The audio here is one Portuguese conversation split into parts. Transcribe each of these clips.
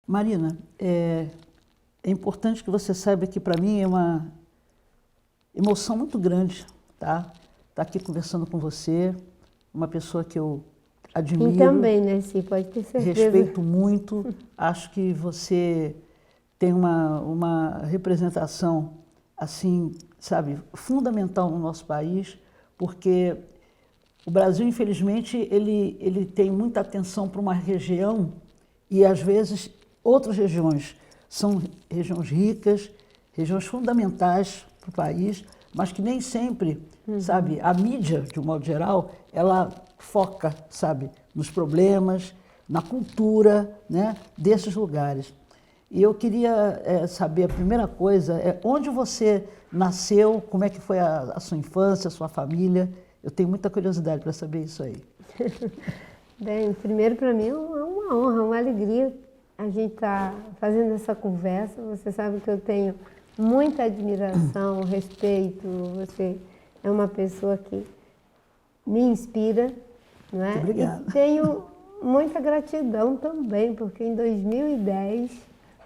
Marina, é importante que você saiba que para mim é uma emoção muito grande, tá? Estar aqui conversando com você, uma pessoa que eu admiro. E também, né, Sim, pode ter certeza. Respeito muito, acho que você tem uma representação, assim, sabe, fundamental no nosso país, porque o Brasil, infelizmente, ele tem muita atenção para uma região e, às vezes, outras regiões são regiões ricas, regiões fundamentais para o país, mas que nem sempre, sabe, a mídia, de um modo geral, ela foca, sabe, nos problemas, na cultura, né, desses lugares. E eu queria saber, a primeira coisa, onde você nasceu, como é que foi a sua infância, a sua família. Eu tenho muita curiosidade para saber isso aí. Bem, primeiro para mim é uma honra, uma alegria a gente estar fazendo essa conversa. Você sabe que eu tenho muita admiração, respeito. Você é uma pessoa que me inspira, não é? Muito obrigada. E tenho muita gratidão também, porque em 2010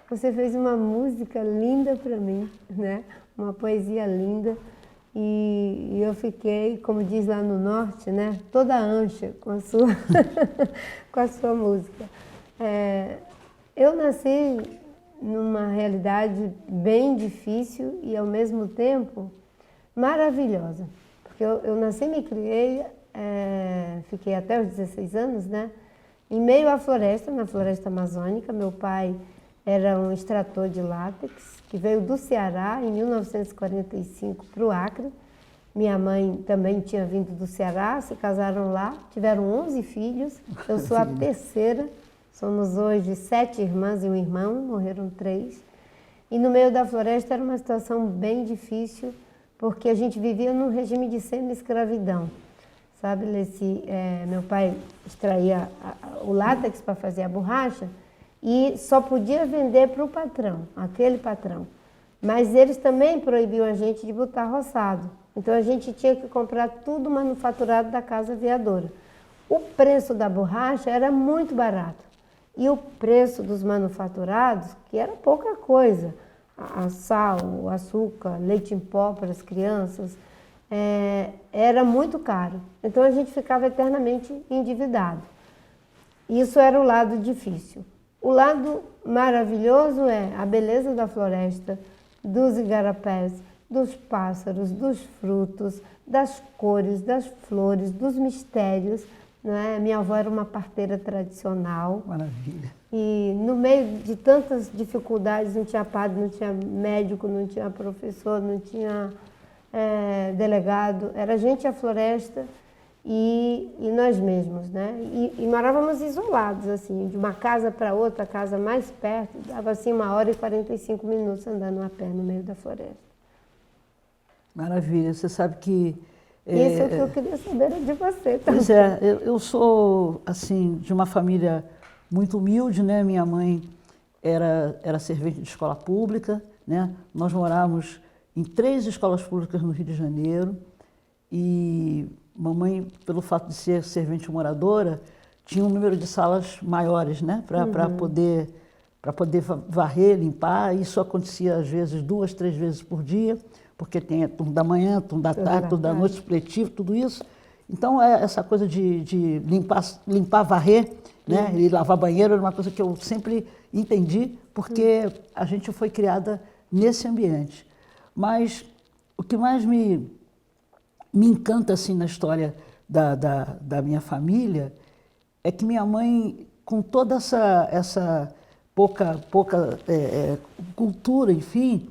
você fez uma música linda para mim, né? Uma poesia linda. E eu fiquei, como diz lá no norte, né, toda ancha com a sua, com a sua música. Eu nasci numa realidade bem difícil e, ao mesmo tempo, maravilhosa. Porque eu nasci e me criei, fiquei até os 16 anos, né, em meio à floresta, na floresta amazônica. Meu pai era um extrator de látex, que veio do Ceará em 1945 para o Acre. Minha mãe também tinha vindo do Ceará, se casaram lá, tiveram 11 filhos. Eu sou a terceira, somos hoje 7 irmãs e um irmão, morreram 3. E no meio da floresta era uma situação bem difícil, porque a gente vivia num regime de semi-escravidão. Sabe, meu pai extraía o látex para fazer a borracha, e só podia vender para o patrão, aquele patrão. Mas eles também proibiam a gente de botar roçado. Então a gente tinha que comprar tudo manufaturado da casa aviadora. O preço da borracha era muito barato. E o preço dos manufaturados, que era pouca coisa, a sal, o açúcar, leite em pó para as crianças, era muito caro. Então a gente ficava eternamente endividado. Isso era o lado difícil. O lado maravilhoso é a beleza da floresta, dos igarapés, dos pássaros, dos frutos, das cores, das flores, dos mistérios. Né? Minha avó era uma parteira tradicional. Maravilha. E no meio de tantas dificuldades, não tinha padre, não tinha médico, não tinha professor, não tinha delegado. Era a gente a floresta e nós mesmos, né? E morávamos isolados, assim, de uma casa para outra, a casa mais perto, dava assim 1h e 45 minutos andando a pé no meio da floresta. Maravilha, você sabe que... Isso é o que eu queria saber de você também. Pois é, eu sou, assim, de uma família muito humilde, né? Minha mãe era servente de escola pública, né? Nós morávamos em 3 escolas públicas no Rio de Janeiro e mamãe, pelo fato de ser servente moradora, tinha um número de salas maiores, né? Para poder varrer, limpar. Isso acontecia às vezes 2, 3 vezes por dia, porque tem turno da manhã, turno da tarde, turno da noite, supletivo, tudo isso. Então, essa coisa de limpar, varrer, né, e lavar banheiro era uma coisa que eu sempre entendi, porque a gente foi criada nesse ambiente. Mas o que mais me encanta assim, na história da minha família é que minha mãe, com toda essa pouca cultura, enfim,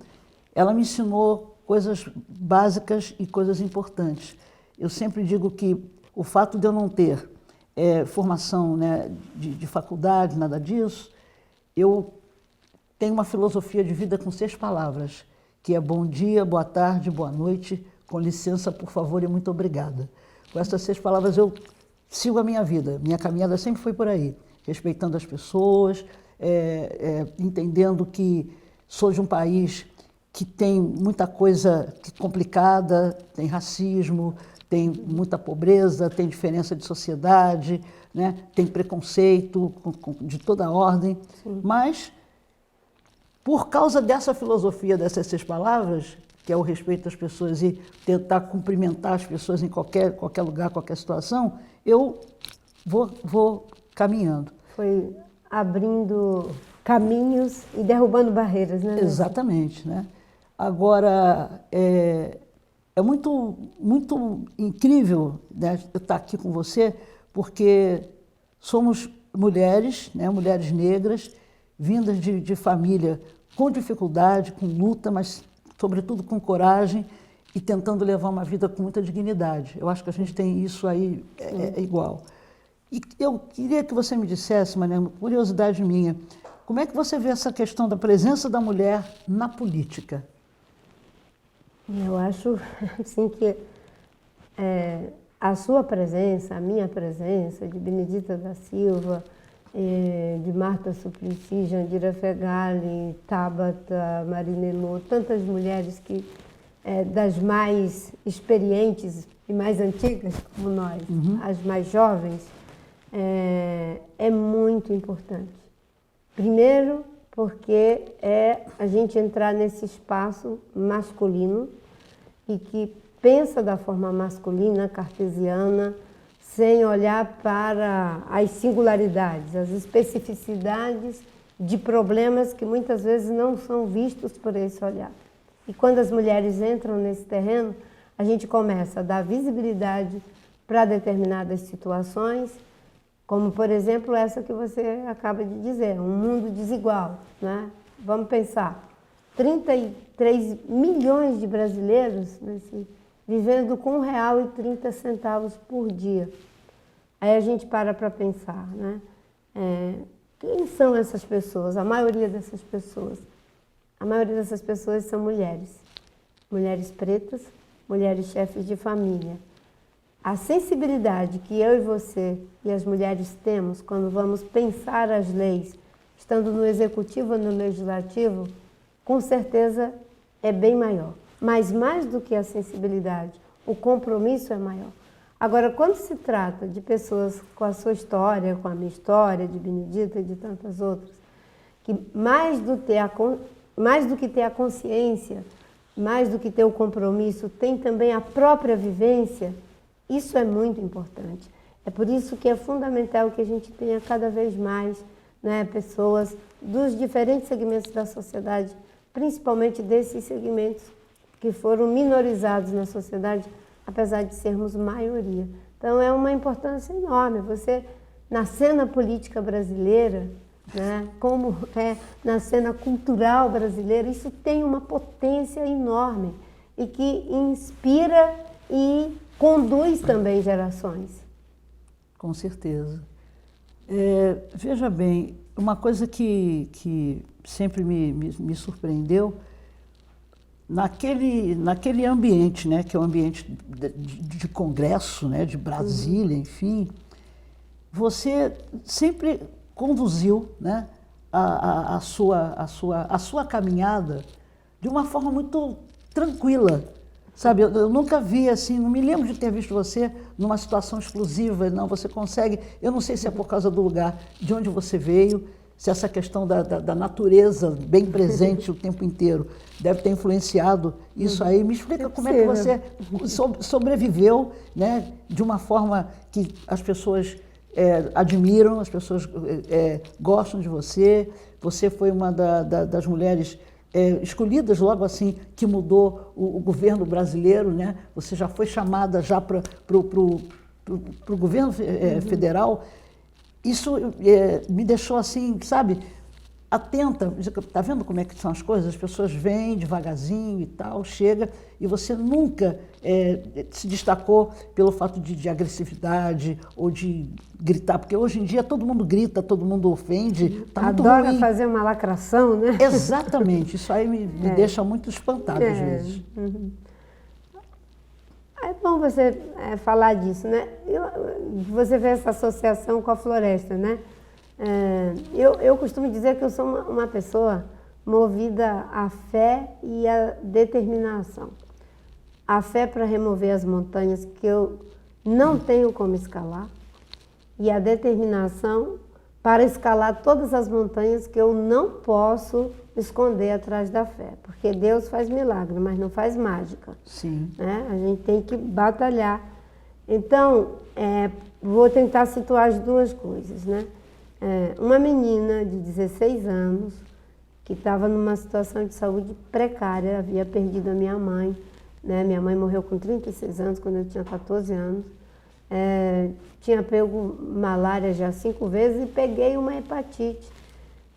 ela me ensinou coisas básicas e coisas importantes. Eu sempre digo que o fato de eu não ter formação, né, de faculdade, nada disso, eu tenho uma filosofia de vida com 6 palavras, que é bom dia, boa tarde, boa noite, com licença, por favor e muito obrigada. Com essas 6 palavras eu sigo a minha vida, minha caminhada sempre foi por aí, respeitando as pessoas, entendendo que sou de um país que tem muita coisa complicada, tem racismo, tem muita pobreza, tem diferença de sociedade, né? Tem preconceito de toda a ordem, mas por causa dessa filosofia, dessas 6 palavras, que é o respeito às pessoas e tentar cumprimentar as pessoas em qualquer lugar, qualquer situação, eu vou caminhando. Foi abrindo caminhos e derrubando barreiras, né? Exatamente, né? Agora, é muito, muito incrível, né, eu estar aqui com você, porque somos mulheres, né, mulheres negras, vindas de família com dificuldade, com luta, mas sobretudo com coragem e tentando levar uma vida com muita dignidade. Eu acho que a gente tem isso aí, é igual. E eu queria que você me dissesse, Mariana, curiosidade minha, como é que você vê essa questão da presença da mulher na política? Eu acho assim, que a sua presença, a minha presença, de Benedita da Silva, de Marta Suplicy, Jandira Fegali, Tabata, Marinello, tantas mulheres das mais experientes e mais antigas como nós, as mais jovens, é muito importante. Primeiro, porque é a gente entrar nesse espaço masculino e que pensa da forma masculina, cartesiana, sem olhar para as singularidades, as especificidades de problemas que muitas vezes não são vistos por esse olhar. E quando as mulheres entram nesse terreno, a gente começa a dar visibilidade para determinadas situações, como, por exemplo, essa que você acaba de dizer, um mundo desigual, né? Vamos pensar, 33 milhões de brasileiros vivendo com R$1,30 por dia. Aí a gente para pensar, né? Quem são essas pessoas? A maioria dessas pessoas. A maioria dessas pessoas são mulheres. Mulheres pretas, mulheres chefes de família. A sensibilidade que eu e você e as mulheres temos quando vamos pensar as leis, estando no executivo ou no legislativo, com certeza é bem maior. Mas mais do que a sensibilidade, o compromisso é maior. Agora, quando se trata de pessoas com a sua história, com a minha história, de Benedita e de tantas outras, que mais do que ter a consciência, mais do que ter o compromisso, tem também a própria vivência, isso é muito importante. É por isso que é fundamental que a gente tenha cada vez mais, né, pessoas dos diferentes segmentos da sociedade, principalmente desses segmentos que foram minorizados na sociedade, apesar de sermos maioria. Então é uma importância enorme. Você, na cena política brasileira, né, como na cena cultural brasileira, isso tem uma potência enorme e que inspira e conduz também gerações. Com certeza. Veja bem, uma coisa que sempre me surpreendeu, naquele ambiente, né, que é o ambiente de congresso, né, de Brasília, enfim, você sempre conduziu, né, a sua caminhada de uma forma muito tranquila. Sabe, eu nunca vi assim, não me lembro de ter visto você numa situação exclusiva, não, você consegue, eu não sei se é por causa do lugar de onde você veio, se essa questão da natureza bem presente o tempo inteiro deve ter influenciado isso aí. Me explica como é que você sobreviveu, né, de uma forma que as pessoas admiram, as pessoas gostam de você. Você foi uma das mulheres escolhidas logo assim que mudou o governo brasileiro, né? Você já foi chamada já para o governo federal. Isso me deixou assim, sabe, atenta. Está vendo como é que são as coisas? As pessoas vêm devagarzinho e tal, chega, e você nunca se destacou pelo fato de agressividade ou de gritar, porque hoje em dia todo mundo grita, todo mundo ofende. Tá muito Adora ruim. fazer uma lacração, né? Exatamente, isso aí me deixa muito espantado às vezes. É bom você falar disso, né? Você vê essa associação com a floresta, né? Eu costumo dizer que eu sou uma pessoa movida à fé e à determinação. A fé para remover as montanhas que eu não tenho como escalar e a determinação para escalar todas as montanhas que eu não posso esconder atrás da fé. Porque Deus faz milagre, mas não faz mágica. Sim. Né? A gente tem que batalhar. Então, vou tentar situar as duas coisas. Né? Uma menina de 16 anos, que estava numa situação de saúde precária, havia perdido a minha mãe. Né? Minha mãe morreu com 36 anos, quando eu tinha 14 anos. Tinha pego malária já 5 vezes e peguei uma hepatite.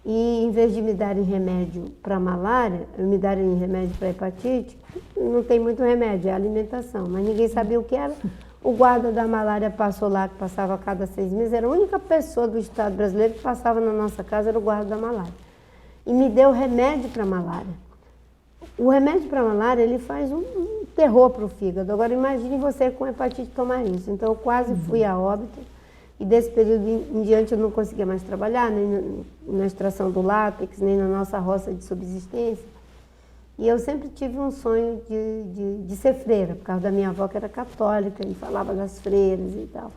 E em vez de me darem remédio para malária, me darem remédio para hepatite, não tem muito remédio, é alimentação, mas ninguém sabia o que era. O guarda da malária passou lá, que passava a cada 6 meses, era a única pessoa do Estado brasileiro que passava na nossa casa, era o guarda da malária. E me deu remédio para malária. O remédio para malária, ele faz um terror para o fígado. Agora imagine você com hepatite tomar isso. Então eu quase fui a óbito e desse período em diante eu não conseguia mais trabalhar, nem na extração do látex, nem na nossa roça de subsistência. E eu sempre tive um sonho de ser freira, por causa da minha avó que era católica e falava das freiras e tal.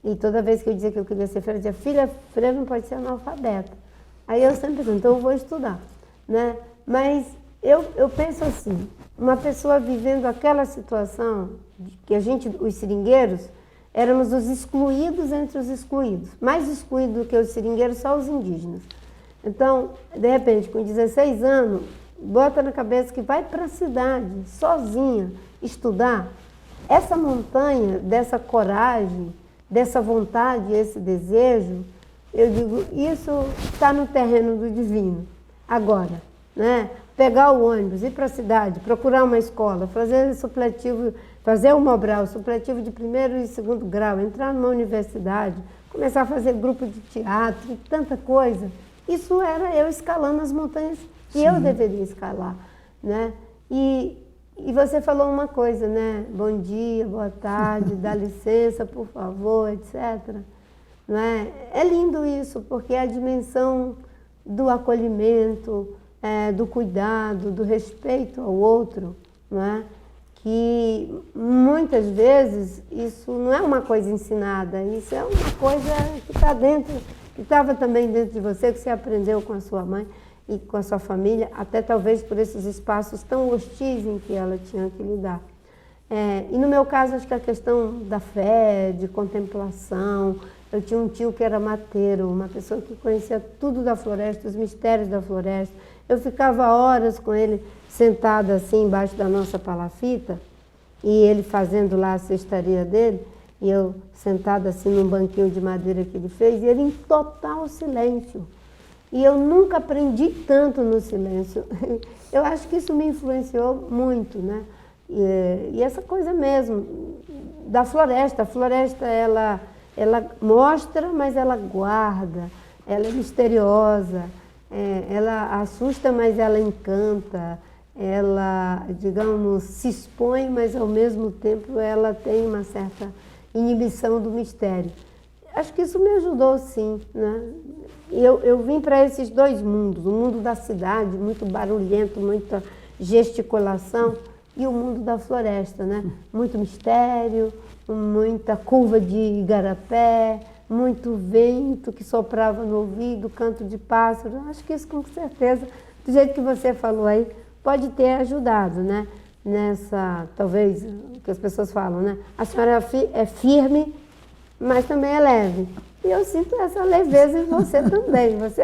E toda vez que eu dizia que eu queria ser freira, eu dizia, filha, freira não pode ser analfabeta. Aí eu sempre dizia, então eu vou estudar. Né? Mas eu penso assim, uma pessoa vivendo aquela situação, que a gente, os seringueiros, éramos os excluídos entre os excluídos. Mais excluídos do que os seringueiros, só os indígenas. Então, de repente, com 16 anos, bota na cabeça que vai para a cidade, sozinha, estudar. Essa montanha, dessa coragem, dessa vontade, esse desejo, eu digo, isso está no terreno do divino. Agora, né? Pegar o ônibus, ir para a cidade, procurar uma escola, fazer supletivo, fazer o Mobral, supletivo de 1º e 2º grau, entrar numa universidade, começar a fazer grupo de teatro, tanta coisa. Isso era eu escalando as montanhas que eu deveria escalar. Né? E você falou uma coisa, né? Bom dia, boa tarde, dá licença, por favor, etc. Não é? É lindo isso, porque é a dimensão do acolhimento, do cuidado, do respeito ao outro, não é? Que muitas vezes isso não é uma coisa ensinada, isso é uma coisa que está dentro, que estava também dentro de você, que você aprendeu com a sua mãe e com a sua família, até talvez por esses espaços tão hostis em que ela tinha que lidar. E no meu caso, acho que a questão da fé, de contemplação, eu tinha um tio que era mateiro, uma pessoa que conhecia tudo da floresta, os mistérios da floresta. Eu ficava horas com ele sentada assim embaixo da nossa palafita e ele fazendo lá a cestaria dele e eu sentada assim num banquinho de madeira que ele fez e ele em total silêncio. E eu nunca aprendi tanto no silêncio. Eu acho que isso me influenciou muito, né? E essa coisa mesmo da floresta. A floresta, ela mostra, mas ela guarda, ela é misteriosa, ela assusta, mas ela encanta, ela, digamos, se expõe, mas ao mesmo tempo ela tem uma certa inibição do mistério. Acho que isso me ajudou, sim, né? Eu vim para esses dois mundos, o mundo da cidade, muito barulhento, muita gesticulação, e o mundo da floresta, né? Muito mistério, muita curva de igarapé, muito vento que soprava no ouvido, canto de pássaro. Acho que isso com certeza, do jeito que você falou aí, pode ter ajudado, né? Nessa, talvez, o que as pessoas falam, né? A senhora é firme, mas também é leve. E eu sinto essa leveza em você também. Você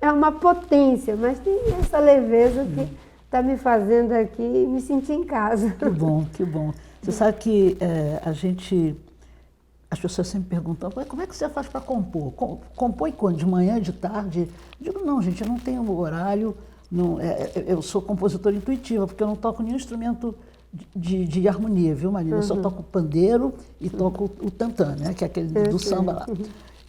é uma potência, mas tem essa leveza que está me fazendo aqui me sentir em casa. Que bom, que bom. Você sabe que as pessoas sempre perguntam, como é que você faz para compor? Compõe quando? De manhã, de tarde? Eu digo, não, gente, eu não tenho horário, não, eu sou compositora intuitiva, porque eu não toco nenhum instrumento de harmonia, viu, Marina? Eu só toco pandeiro e toco o tantã, né, que é aquele do samba lá.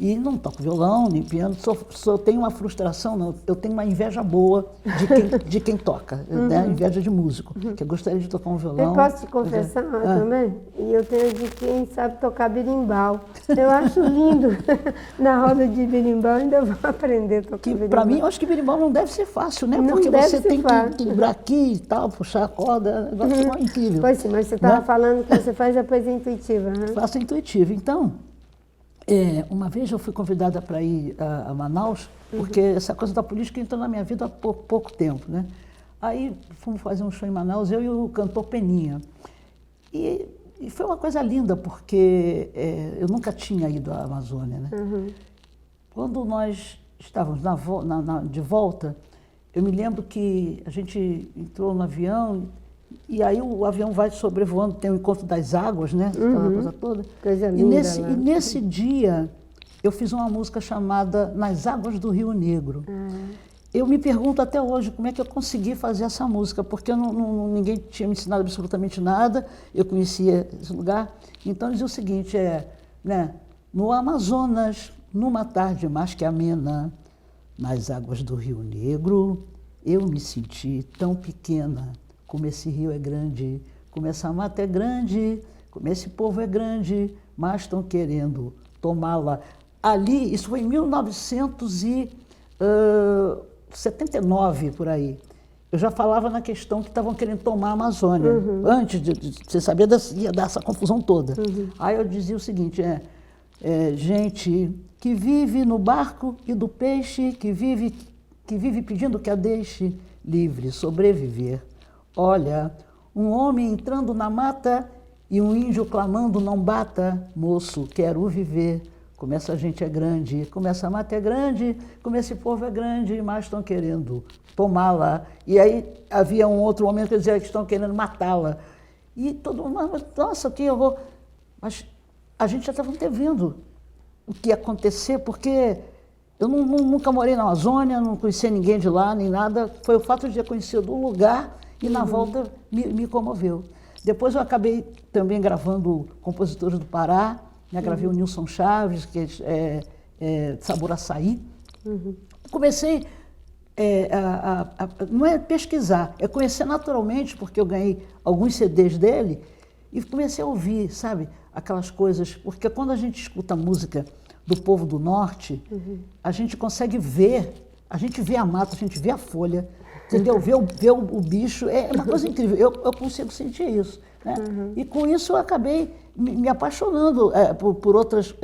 E não toco violão, nem piano, só tenho uma frustração, não, eu tenho uma inveja boa de quem toca, né? Inveja de músico, que eu gostaria de tocar um violão. Eu posso te confessar também? E eu tenho de quem sabe tocar berimbau. Eu acho lindo. Na roda de berimbau ainda vou aprender a tocar berimbau. Para mim, eu acho que berimbau não deve ser fácil, né? Não Porque deve você ser tem fácil. que vibrar aqui e tal, puxar a corda, é um negócio incrível. Pois sim, mas você estava Né? falando que você faz a poesia intuitiva, né? Faço intuitivo. Então, uma vez eu fui convidada para ir a Manaus, porque essa coisa da política entrou na minha vida há pouco tempo, né? Aí fomos fazer um show em Manaus, eu e o cantor Peninha. E foi uma coisa linda, porque eu nunca tinha ido à Amazônia, né? Quando nós estávamos de volta, eu me lembro que a gente entrou no avião e aí o avião vai sobrevoando, tem o encontro das águas, né? Aquela coisa toda. Coisa E linda, e nesse dia eu fiz uma música chamada Nas Águas do Rio Negro. Eu me pergunto até hoje como é que eu consegui fazer essa música, porque ninguém tinha me ensinado absolutamente nada, eu conhecia esse lugar. Então dizia o seguinte, né? No Amazonas, numa tarde mais que amena, nas águas do Rio Negro, eu me senti tão pequena, como esse rio é grande, como essa mata é grande, como esse povo é grande, mas estão querendo tomá-la. Ali, isso foi em 1979, por aí. Eu já falava na questão que estavam querendo tomar a Amazônia, antes de você saber dessa confusão toda. Aí eu dizia o seguinte, gente que vive no barco e do peixe, que vive pedindo que a deixe livre sobreviver. Olha, um homem entrando na mata e um índio clamando não bata, moço, quero viver. Como essa gente é grande, como essa mata é grande, como esse povo é grande, mas estão querendo tomá-la. E aí havia um outro homem que dizia que estão querendo matá-la. E todo mundo, nossa, que horror. Mas a gente já estava antevendo o que ia acontecer, porque eu nunca morei na Amazônia, não conhecia ninguém de lá, nem nada. Foi o fato de ter conhecido o lugar e na volta me comoveu. Depois eu acabei também gravando compositores do Pará, né? Gravei o Nilson Chaves, que é Sabor Açaí. Comecei não é pesquisar, é conhecer naturalmente, porque eu ganhei alguns CDs dele e comecei a ouvir, sabe, aquelas coisas, porque quando a gente escuta música do povo do norte, a gente consegue ver, a gente vê a mata, a gente vê a folha, entendeu? Vê o bicho, é uma coisa incrível, eu consigo sentir isso, né? E com isso eu acabei me apaixonando por outras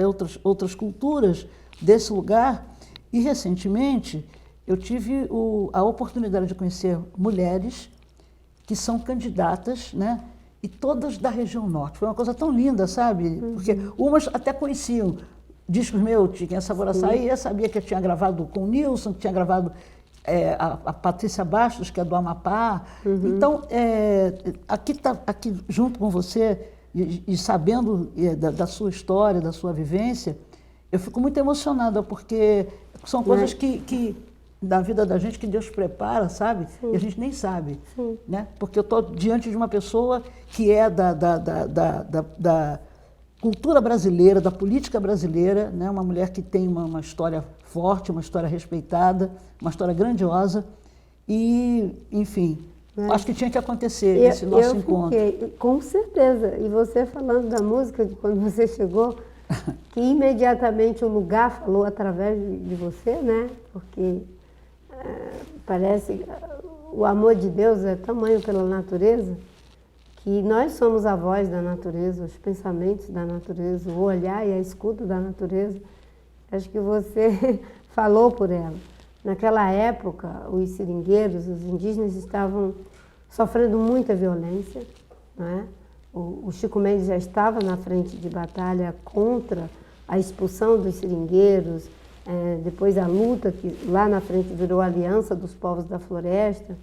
culturas desse lugar, e recentemente eu tive a oportunidade de conhecer mulheres que são candidatas, né? E todas da região norte. Foi uma coisa tão linda, sabe? Porque umas até conheciam discos meus, tinha Sabor Açaí, eu sabia que eu tinha gravado com o Nilson, que tinha gravado a Patrícia Bastos, que é do Amapá. Então, aqui junto com você, e sabendo da sua história, da sua vivência, eu fico muito emocionada, porque são coisas que da vida da gente que Deus prepara, sabe? Sim. E a gente nem sabe, né? Porque eu estou diante de uma pessoa que é da cultura brasileira, da política brasileira, né? Uma mulher que tem uma história forte, uma história respeitada, uma história grandiosa e, enfim, acho que tinha que acontecer esse nosso encontro. Com certeza. E você falando da música, de quando você chegou, que imediatamente o lugar falou através de você, né? Porque parece o amor de Deus é tamanho pela natureza, que nós somos a voz da natureza, os pensamentos da natureza, o olhar e a escuta da natureza. Acho que você falou por ela. Naquela época, os seringueiros, os indígenas estavam sofrendo muita violência, não é? O Chico Mendes já estava na frente de batalha contra a expulsão dos seringueiros, depois a luta que lá na frente virou a Aliança dos Povos da Floresta.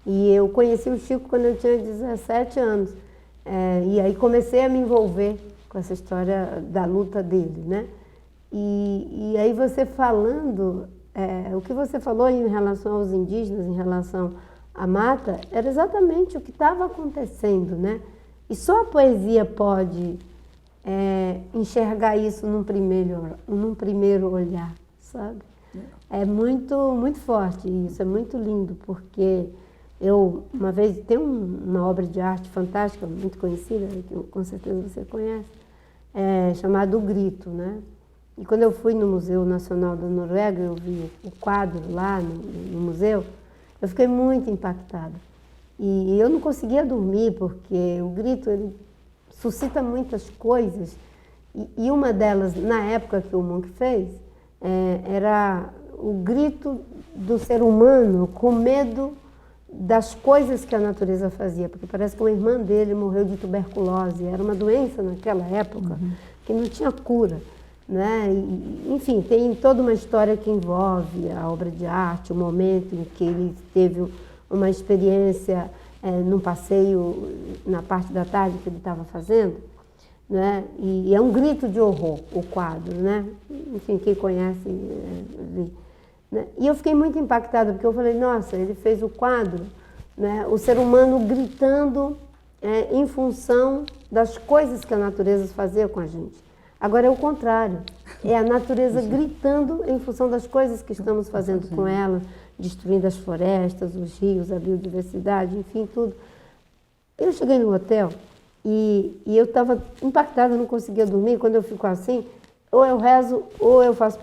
E eu conheci o Chico quando eu tinha 17 anos. E aí comecei a me envolver com essa história da luta dele, né? E aí você falando, o que você falou em relação aos indígenas, em relação à mata, era exatamente o que estava acontecendo, né? E só a poesia pode enxergar isso num primeiro olhar, sabe? É muito, muito forte isso, é muito lindo, porque uma vez, tem uma obra de arte fantástica, muito conhecida, que com certeza você conhece, chamada O Grito, né? E quando eu fui no Museu Nacional da Noruega, eu vi o quadro lá no museu, eu fiquei muito impactada. E eu não conseguia dormir, porque o grito, ele suscita muitas coisas. E uma delas, na época que o Munch fez, era o grito do ser humano com medo das coisas que a natureza fazia. Porque parece que uma irmã dele morreu de tuberculose. Era uma doença naquela época que não tinha cura, né? Enfim, tem toda uma história que envolve a obra de arte, o momento em que ele teve uma experiência num passeio na parte da tarde que ele estava fazendo, né? E é um grito de horror o quadro, né? Enfim, quem conhece vê, né? E eu fiquei muito impactada, porque eu falei, nossa, ele fez o quadro, né? O ser humano gritando em função das coisas que a natureza fazia com a gente. Agora é o contrário, é a natureza gritando em função das coisas que estamos fazendo com ela, destruindo as florestas, os rios, a biodiversidade, enfim, tudo. Eu cheguei no hotel e eu estava impactada, não conseguia dormir. Quando eu fico assim, ou eu rezo, ou eu faço,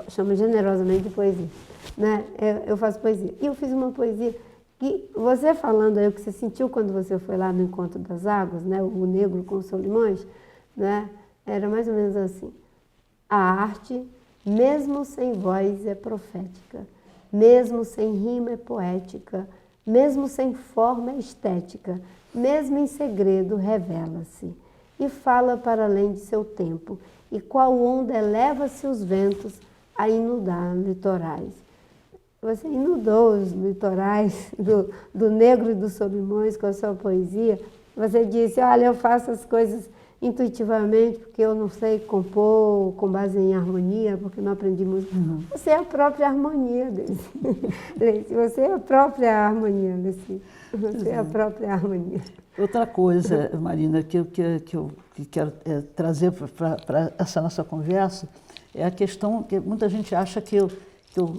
chamo generosamente de poesia, né? Eu faço poesia. E eu fiz uma poesia que, você falando aí o que você sentiu quando você foi lá no Encontro das Águas, né? O Negro com os Solimões, né? Era mais ou menos assim: a arte, mesmo sem voz, é profética. Mesmo sem rima é poética, mesmo sem forma é estética, mesmo em segredo revela-se, e fala para além de seu tempo, e qual onda eleva-se os ventos a inundar litorais. Você inundou os litorais do Negro e dos Solimões com a sua poesia. Você disse, olha, eu faço as coisas intuitivamente, porque eu não sei compor com base em harmonia, porque não aprendi música. Você é a própria harmonia desse. Você é a própria harmonia desse. Você é a própria harmonia. Outra coisa, Marina, que eu quero trazer para essa nossa conversa é a questão que muita gente acha que eu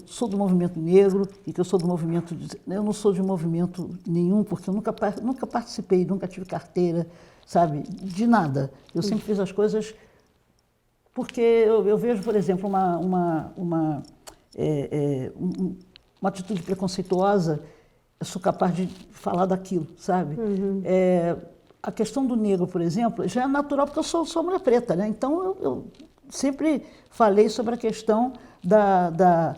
sou do movimento negro e que eu sou do movimento... Eu não sou de movimento nenhum, porque eu nunca participei, nunca tive carteira, sabe, de nada. Eu sempre fiz as coisas porque eu vejo, por exemplo, uma atitude preconceituosa, eu sou capaz de falar daquilo, sabe? A questão do negro, por exemplo, já é natural porque eu sou mulher preta, né? Então eu sempre falei sobre a questão da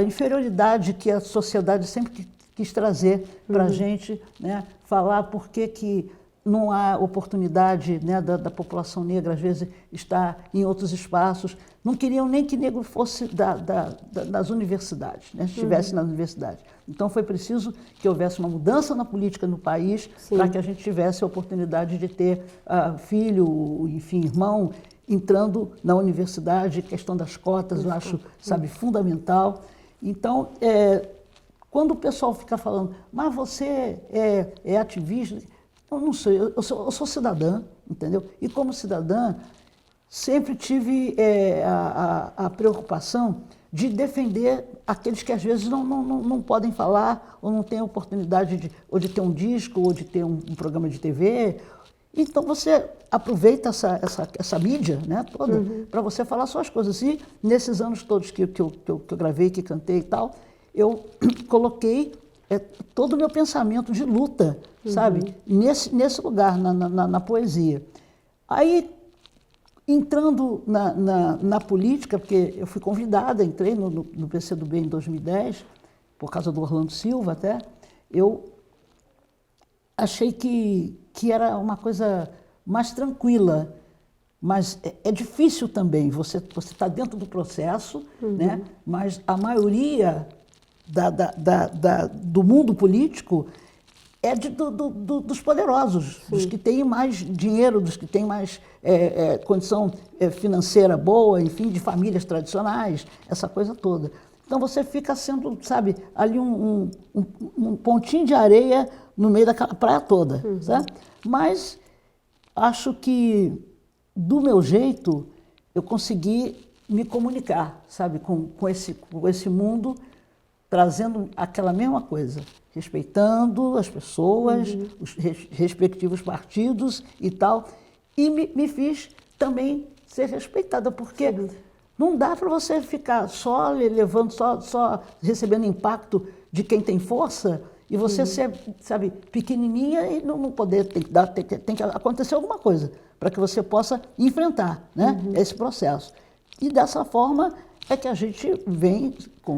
inferioridade que a sociedade sempre quis trazer para a gente, né? Falar por que não há oportunidade, né, da população negra, às vezes, estar em outros espaços. Não queriam nem que negro fosse das universidades, né, estivesse na universidade. Então, foi preciso que houvesse uma mudança na política no país para que a gente tivesse a oportunidade de ter filho, enfim, irmão, entrando na universidade. Questão das cotas, eu acho, sabe, fundamental. Então, quando o pessoal fica falando, mas você é ativista... Eu não sei, eu sou cidadã, entendeu? E como cidadã, sempre tive a preocupação de defender aqueles que às vezes não podem falar, ou não têm oportunidade de ter um disco, ou de ter um programa de TV. Então você aproveita essa mídia, né, toda, para você falar suas coisas. E nesses anos todos que eu gravei, que cantei e tal, eu coloquei todo o meu pensamento de luta, sabe, nesse lugar, na poesia. Aí, entrando na política, porque eu fui convidada, entrei no PCdoB em 2010, por causa do Orlando Silva até, eu achei que era uma coisa mais tranquila, mas é difícil também, você está dentro do processo, né? Mas a maioria do mundo político é dos poderosos, dos que têm mais dinheiro, dos que têm mais condição financeira boa, enfim, de famílias tradicionais, essa coisa toda. Então você fica sendo, sabe, ali um pontinho de areia no meio daquela praia toda, sabe? Mas acho que do meu jeito, eu consegui me comunicar, sabe, com esse mundo, trazendo aquela mesma coisa, respeitando as pessoas, os respectivos partidos e tal, e me fiz também ser respeitada, porque não dá para você ficar só levando, só recebendo impacto de quem tem força e você ser, sabe, pequenininha e não poder, tem que acontecer alguma coisa para que você possa enfrentar, né, esse processo. E dessa forma é que a gente vem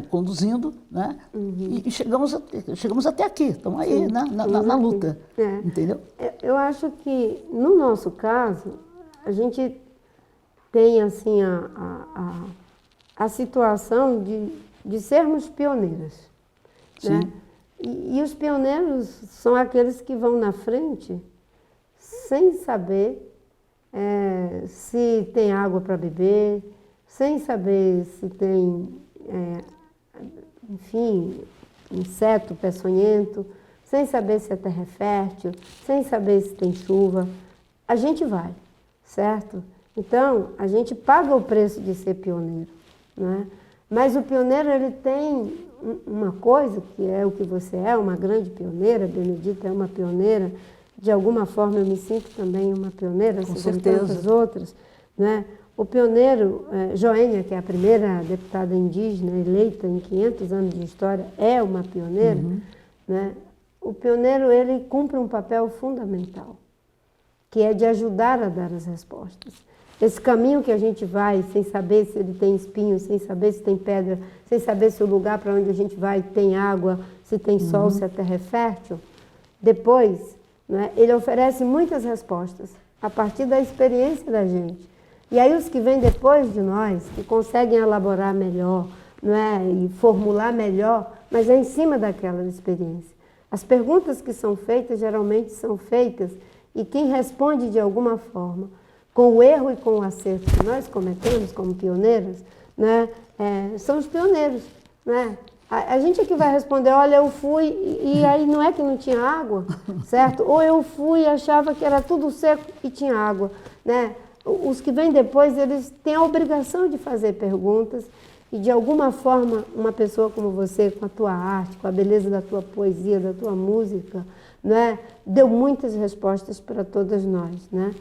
conduzindo, né, e chegamos até aqui, estamos aí, né, na luta, entendeu? Eu acho que, no nosso caso, a gente tem assim a situação de sermos pioneiras, né? E os pioneiros são aqueles que vão na frente sem saber se tem água para beber, sem saber se tem, enfim, inseto peçonhento, sem saber se a terra é fértil, sem saber se tem chuva. A gente vai, certo? Então, a gente paga o preço de ser pioneiro, né? Mas o pioneiro, ele tem uma coisa, que é o que você é, uma grande pioneira. Benedita é uma pioneira, de alguma forma eu me sinto também uma pioneira, com segundo certeza. Tantas outras, né? O pioneiro, Joênia, que é a primeira deputada indígena eleita em 500 anos de história, é uma pioneira, né? O pioneiro, ele cumpre um papel fundamental, que é de ajudar a dar as respostas. Esse caminho que a gente vai, sem saber se ele tem espinho, sem saber se tem pedra, sem saber se o lugar para onde a gente vai tem água, se tem sol, se a terra é fértil, depois, né, ele oferece muitas respostas a partir da experiência da gente. E aí os que vêm depois de nós, que conseguem elaborar melhor, não é, e formular melhor, mas é em cima daquela experiência. As perguntas que são feitas, geralmente são feitas, e quem responde de alguma forma, com o erro e com o acerto que nós cometemos como pioneiras, né, são os pioneiros, né? A gente é que vai responder, olha, eu fui e aí não é que não tinha água, certo? Ou eu fui e achava que era tudo seco e tinha água, né? Os que vêm depois, eles têm a obrigação de fazer perguntas e, de alguma forma, uma pessoa como você, com a tua arte, com a beleza da tua poesia, da tua música, né, deu muitas respostas para todas nós, né?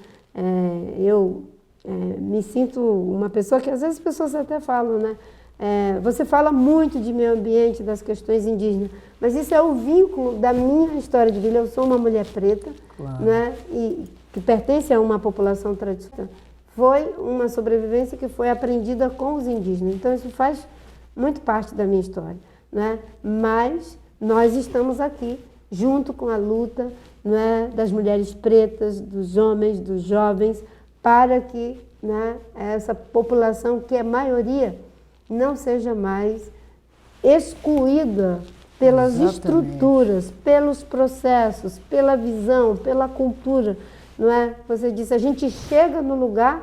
Eu me sinto uma pessoa que, às vezes, as pessoas até falam, né? Você fala muito de meio ambiente, das questões indígenas, mas isso é o vínculo da minha história de vida. Eu sou uma mulher preta, Claro. né, e que pertence a uma população tradicional. Foi uma sobrevivência que foi aprendida com os indígenas. Então, isso faz muito parte da minha história, né? Mas nós estamos aqui, junto com a luta, né, das mulheres pretas, dos homens, dos jovens, para que, né, essa população, que é maioria, não seja mais excluída pelas estruturas, pelos processos, pela visão, pela cultura, não é? Você disse, a gente chega no lugar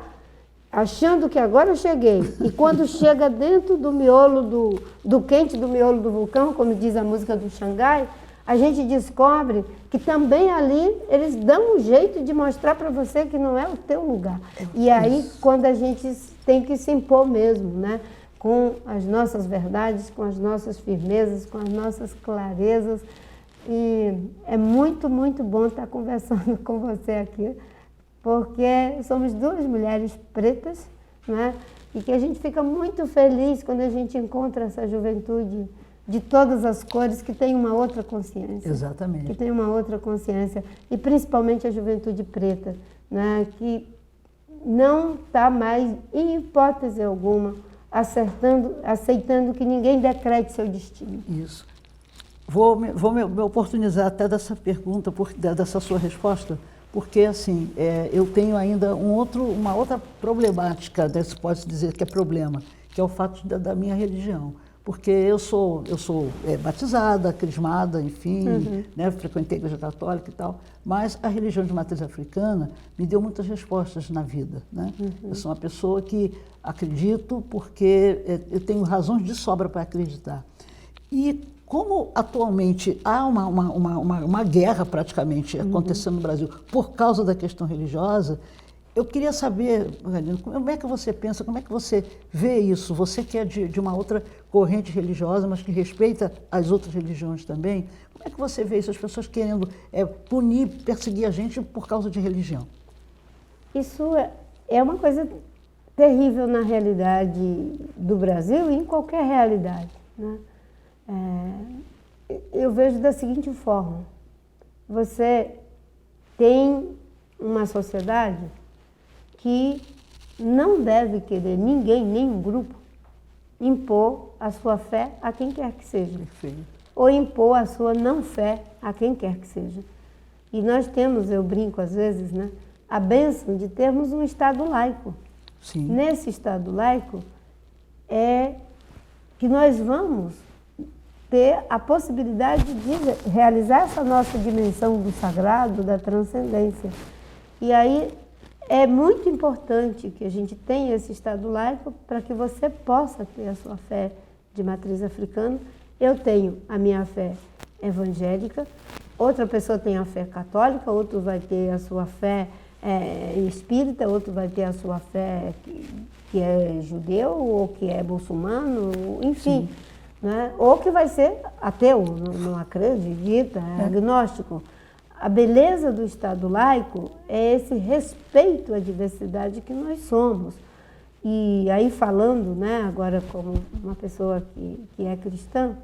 achando que agora eu cheguei, e quando chega dentro do miolo do quente do miolo do vulcão, como diz a música do Xangai, a gente descobre que também ali eles dão um jeito de mostrar para você que não é o teu lugar. E aí, quando a gente tem que se impor mesmo, né? Com as nossas verdades, com as nossas firmezas, com as nossas clarezas. E é muito, muito bom estar conversando com você aqui, porque somos duas mulheres pretas, né? E que a gente fica muito feliz quando a gente encontra essa juventude de todas as cores que tem uma outra consciência. Exatamente. Que tem uma outra consciência, e principalmente a juventude preta, né? Que não está mais, em hipótese alguma, aceitando que ninguém decrete seu destino. Isso. Vou me oportunizar até dessa pergunta, dessa sua resposta, porque assim, eu tenho ainda uma outra problemática, pode-se dizer que é problema, que é o fato da minha religião. Porque eu sou batizada, crismada, enfim, né, frequentei a igreja católica e tal, mas a religião de matriz africana me deu muitas respostas na vida, né? Eu sou uma pessoa que acredito porque eu tenho razões de sobra para acreditar. E como atualmente há uma guerra praticamente acontecendo no Brasil por causa da questão religiosa, Eu queria saber, Galina, como é que você pensa, como é que você vê isso? Você que é de uma outra corrente religiosa, mas que respeita as outras religiões também, como é que você vê isso? As pessoas querendo punir, perseguir a gente por causa de religião. Isso é uma coisa terrível na realidade do Brasil e em qualquer realidade, né? Eu vejo da seguinte forma: você tem uma sociedade que não deve querer ninguém, nenhum grupo, impor a sua fé a quem quer que seja. Perfeito. Ou impor a sua não fé a quem quer que seja. E nós temos, eu brinco às vezes, né, a bênção de termos um Estado laico. Sim. Nesse Estado laico é que nós vamos ter a possibilidade de realizar essa nossa dimensão do sagrado, da transcendência. E aí é muito importante que a gente tenha esse Estado laico para que você possa ter a sua fé de matriz africana. Eu tenho a minha fé evangélica, outra pessoa tem a fé católica, outro vai ter a sua fé espírita, outro vai ter a sua fé que é judeu ou que é muçulmano, enfim, né? Ou que vai ser ateu, não acredita, é agnóstico. A beleza do Estado laico é esse respeito à diversidade que nós somos. E aí falando, né, agora como uma pessoa que é cristã,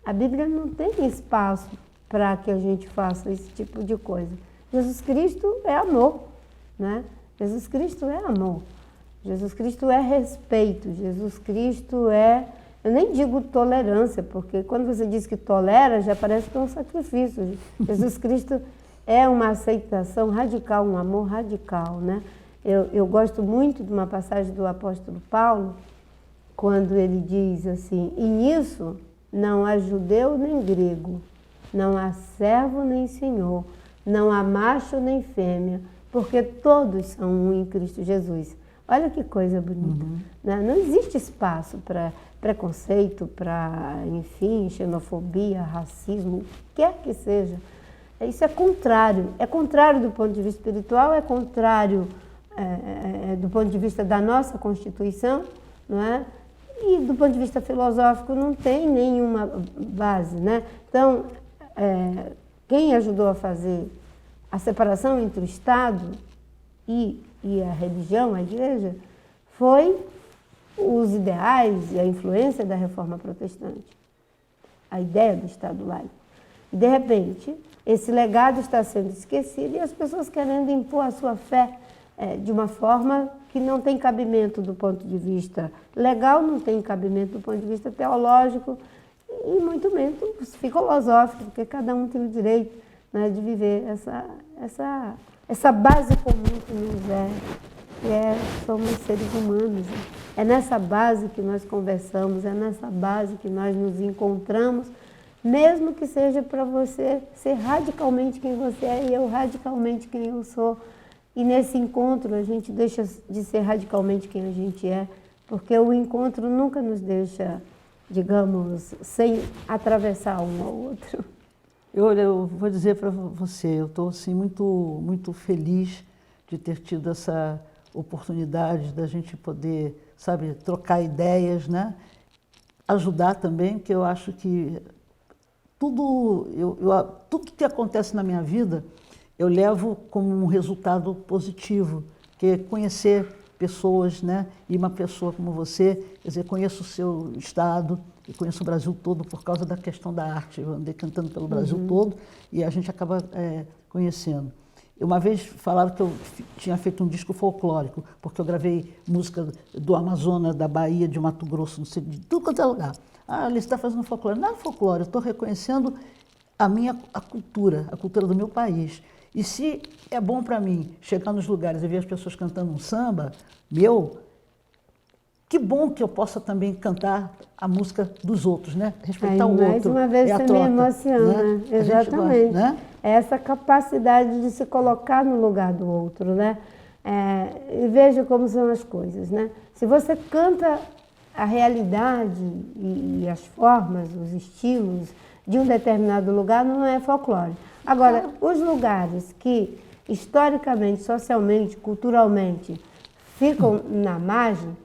a Bíblia não tem espaço para que a gente faça esse tipo de coisa. Jesus Cristo é amor, né? Jesus Cristo é amor. Jesus Cristo é respeito. Jesus Cristo é... Eu nem digo tolerância, porque quando você diz que tolera, já parece que é um sacrifício. Jesus Cristo é uma aceitação radical, um amor radical, né? Eu gosto muito de uma passagem do apóstolo Paulo, quando ele diz assim: e nisso não há judeu nem grego, não há servo nem senhor, não há macho nem fêmea, porque todos são um em Cristo Jesus. Olha que coisa bonita. Né? Não existe espaço para preconceito, para, enfim, xenofobia, racismo, o que quer que seja. Isso é contrário do ponto de vista espiritual, é contrário do ponto de vista da nossa Constituição, não é? E do ponto de vista filosófico não tem nenhuma base, né? Então, quem ajudou a fazer a separação entre o Estado e a religião, a igreja, foi os ideais e a influência da Reforma Protestante, a ideia do Estado laico. E, de repente, esse legado está sendo esquecido e as pessoas querendo impor a sua fé de uma forma que não tem cabimento do ponto de vista legal, não tem cabimento do ponto de vista teológico e muito menos filosófico, porque cada um tem o direito, né, de viver essa base comum que nos somos seres humanos. É nessa base que nós conversamos, é nessa base que nós nos encontramos, mesmo que seja para você ser radicalmente quem você é e eu radicalmente quem eu sou. E nesse encontro a gente deixa de ser radicalmente quem a gente é, porque o encontro nunca nos deixa, digamos, sem atravessar um ao outro. Eu vou dizer para você, eu estou assim, muito feliz de ter tido essa oportunidade da gente poder, sabe, trocar ideias, né? Ajudar também, porque eu acho que tudo que acontece na minha vida, eu levo como um resultado positivo, que é conhecer pessoas, né? E uma pessoa como você, quer dizer, conheço o seu estado, e conheço o Brasil todo por causa da questão da arte. Eu andei cantando pelo Brasil todo e a gente acaba conhecendo. Uma vez falaram que eu tinha feito um disco folclórico, porque eu gravei música do Amazonas, da Bahia, de Mato Grosso, não sei, de tudo quanto é lugar. Ah, ele está fazendo folclore. Não é folclore, eu estou reconhecendo a cultura do meu país. E se é bom para mim chegar nos lugares e ver as pessoas cantando um samba meu, que bom que eu possa também cantar a música dos outros, né? Respeitar o outro. Mais uma vez você me emociona, né? Exatamente. Gosta, né? Essa capacidade de se colocar no lugar do outro, né? E veja como são as coisas, né? Se você canta a realidade e as formas, os estilos de um determinado lugar, não é folclore. Agora, os lugares que historicamente, socialmente, culturalmente, ficam na margem,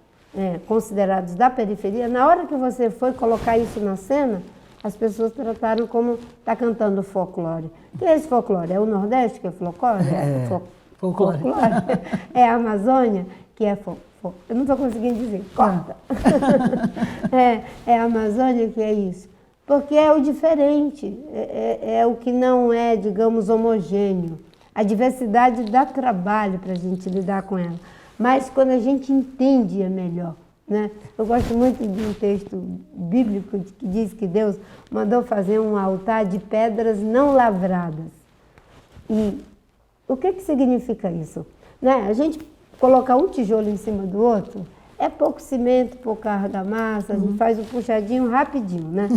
considerados da periferia, na hora que você foi colocar isso na cena, as pessoas trataram como está cantando folclore. O que é esse folclore? É o Nordeste, que é folclore? Folclore. É a Amazônia, que é folclore. Eu não estou conseguindo dizer, corta. É a Amazônia que é isso. Porque é o diferente, é o que não é, digamos, homogêneo. A diversidade dá trabalho para a gente lidar com ela. Mas quando a gente entende é melhor. Né? Eu gosto muito de um texto bíblico que diz que Deus mandou fazer um altar de pedras não lavradas. E o que significa isso? Né? A gente colocar um tijolo em cima do outro é pouco cimento, pouca argamassa, a gente faz um puxadinho rapidinho. Né?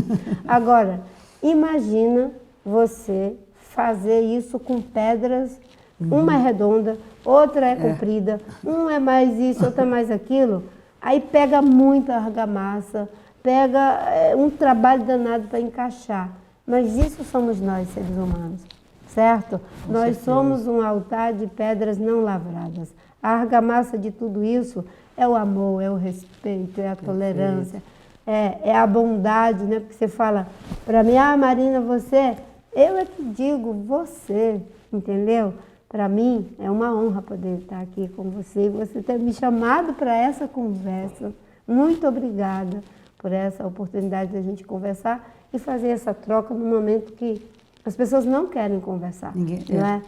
Agora, imagina você fazer isso com pedras, uma é redonda, outra é comprida, um é mais isso, outra é mais aquilo. Aí pega muita argamassa, pega um trabalho danado para encaixar. Mas isso somos nós, seres humanos, certo? Nós somos um altar de pedras não lavradas. A argamassa de tudo isso é o amor, é o respeito, é a tolerância, é a bondade, né? Porque você fala para mim, Marina, você, eu é que digo você, entendeu? Para mim, é uma honra poder estar aqui com você e você ter me chamado para essa conversa. Muito obrigada por essa oportunidade de a gente conversar e fazer essa troca no momento que as pessoas não querem conversar.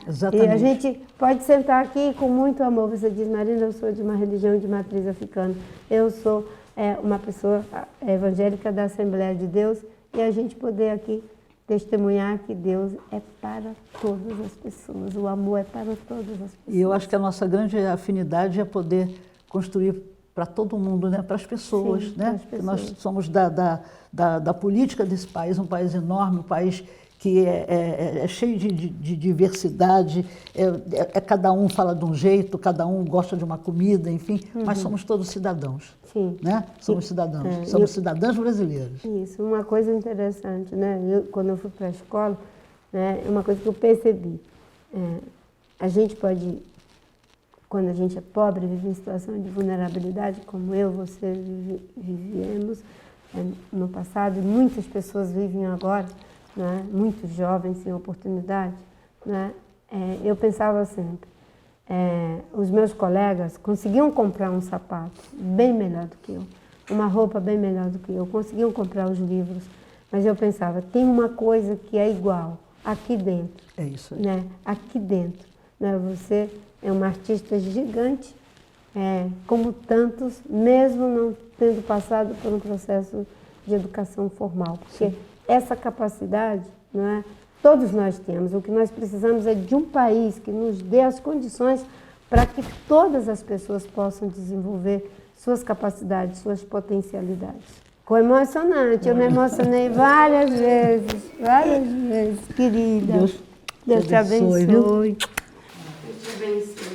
Exatamente. E a gente pode sentar aqui com muito amor. Você diz, Marina, eu sou de uma religião de matriz africana. Eu sou uma pessoa evangélica da Assembleia de Deus e a gente poder aqui testemunhar que Deus é para todas as pessoas, o amor é para todas as pessoas. E eu acho que a nossa grande afinidade é poder construir para todo mundo, né? Para as pessoas. Sim, né? para as pessoas. Nós somos da política desse país, um país enorme, um país que é cheio de diversidade, cada um fala de um jeito, cada um gosta de uma comida, enfim, mas somos todos cidadãos. Sim. Né? Somos cidadãos, somos cidadãs brasileiras. Isso, uma coisa interessante, né? Quando eu fui para a escola, né, uma coisa que eu percebi, a gente pode, quando a gente é pobre, vive em situação de vulnerabilidade, como eu, você vivíamos no passado, e muitas pessoas vivem agora, né? Muitos jovens sem oportunidade, né? Eu pensava sempre, os meus colegas conseguiam comprar um sapato bem melhor do que eu, uma roupa bem melhor do que eu, conseguiam comprar os livros, mas eu pensava, tem uma coisa que é igual, aqui dentro. É isso aí. Né? Aqui dentro. Né? Você é uma artista gigante, como tantos, mesmo não tendo passado por um processo de educação formal. Porque essa capacidade, né, todos nós temos. O que nós precisamos é de um país que nos dê as condições para que todas as pessoas possam desenvolver suas capacidades, suas potencialidades. Ficou emocionante, eu me emocionei várias vezes, querida. Deus te abençoe. Deus te abençoe.